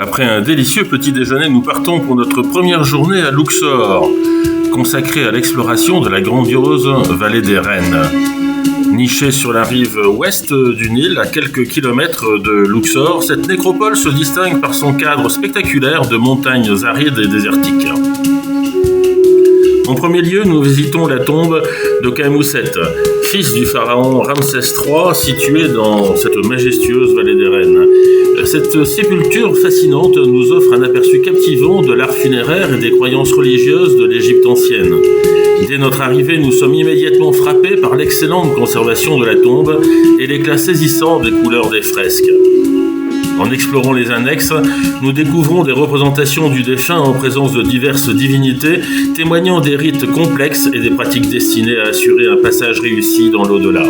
Après un délicieux petit déjeuner, nous partons pour notre première journée à Luxor, consacrée à l'exploration de la grandiose vallée des Reines. Nichée sur la rive ouest du Nil, à quelques kilomètres de Luxor, cette nécropole se distingue par son cadre spectaculaire de montagnes arides et désertiques. En premier lieu, nous visitons la tombe de Khamouset, fils du pharaon Ramsès III, situé dans cette majestueuse vallée des Reines. Cette sépulture fascinante nous offre un aperçu captivant de l'art funéraire et des croyances religieuses de l'Égypte ancienne. Dès notre arrivée, nous sommes immédiatement frappés par l'excellente conservation de la tombe et l'éclat saisissant des couleurs des fresques. En explorant les annexes, nous découvrons des représentations du défunt en présence de diverses divinités, témoignant des rites complexes et des pratiques destinées à assurer un passage réussi dans l'au-delà.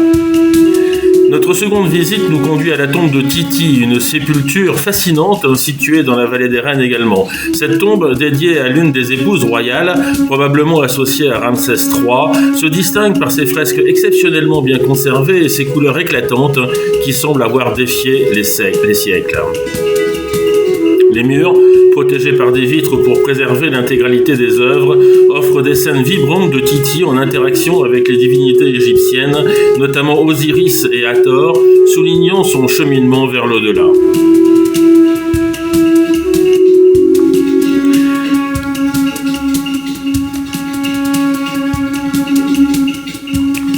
Notre seconde visite nous conduit à la tombe de Titi, une sépulture fascinante située dans la vallée des Reines également. Cette tombe, dédiée à l'une des épouses royales, probablement associée à Ramsès III, se distingue par ses fresques exceptionnellement bien conservées et ses couleurs éclatantes qui semblent avoir défié les siècles. Les murs, protégés par des vitres pour préserver l'intégralité des œuvres, offrent des scènes vibrantes de Titi en interaction avec les divinités égyptiennes, notamment Osiris et Hathor, soulignant son cheminement vers l'au-delà.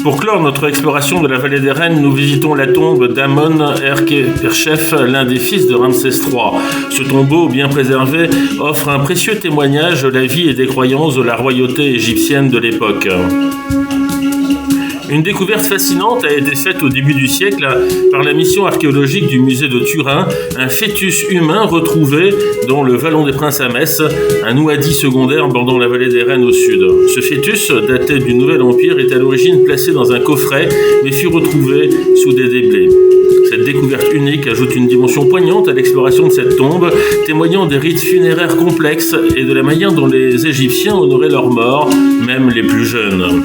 Pour clore notre exploration de la vallée des Reines, nous visitons la tombe d'Amon-Erchef, l'un des fils de Ramsès III. Ce tombeau, bien préservé, offre un précieux témoignage de la vie et des croyances de la royauté égyptienne de l'époque. Une découverte fascinante a été faite au début du siècle par la mission archéologique du musée de Turin, un fœtus humain retrouvé dans le vallon des Princes à Metz, un ouadi secondaire bordant la vallée des Reines au sud. Ce fœtus, daté du Nouvel Empire, est à l'origine placé dans un coffret, mais fut retrouvé sous des déblais. Cette découverte unique ajoute une dimension poignante à l'exploration de cette tombe, témoignant des rites funéraires complexes et de la manière dont les Égyptiens honoraient leurs morts, même les plus jeunes.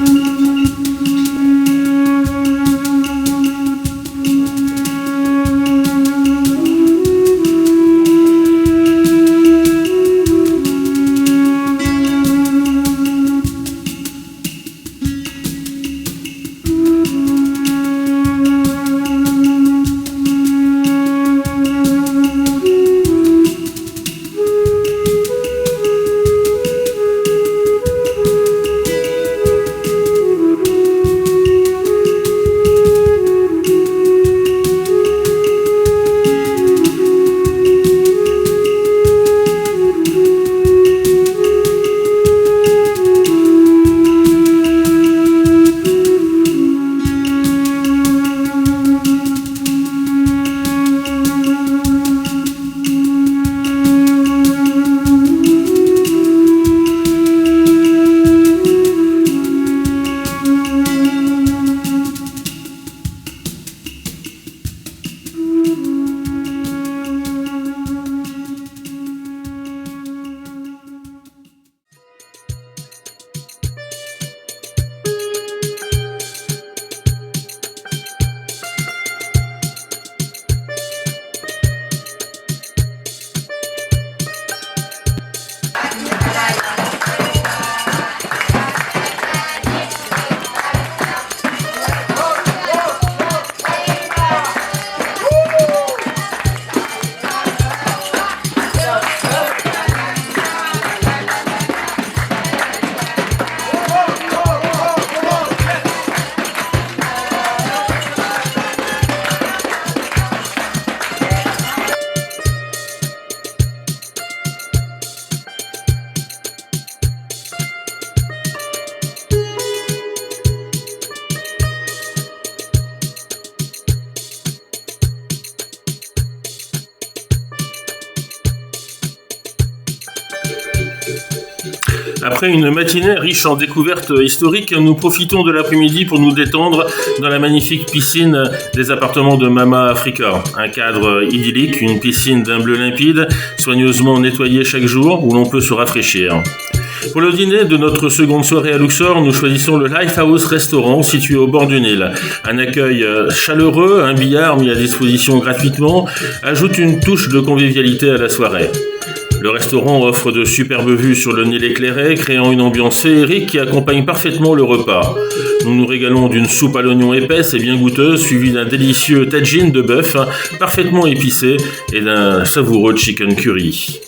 Après une matinée riche en découvertes historiques, nous profitons de l'après-midi pour nous détendre dans la magnifique piscine des appartements de Mama Africa. Un cadre idyllique, une piscine d'un bleu limpide, soigneusement nettoyée chaque jour, où l'on peut se rafraîchir. Pour le dîner de notre seconde soirée à Luxor, nous choisissons le Lifehouse Restaurant situé au bord du Nil. Un accueil chaleureux, un billard mis à disposition gratuitement, ajoute une touche de convivialité à la soirée. Le restaurant offre de superbes vues sur le Nil éclairé, créant une ambiance féerique qui accompagne parfaitement le repas. Nous nous régalons d'une soupe à l'oignon épaisse et bien goûteuse, suivie d'un délicieux tagine de bœuf, parfaitement épicé, et d'un savoureux chicken curry.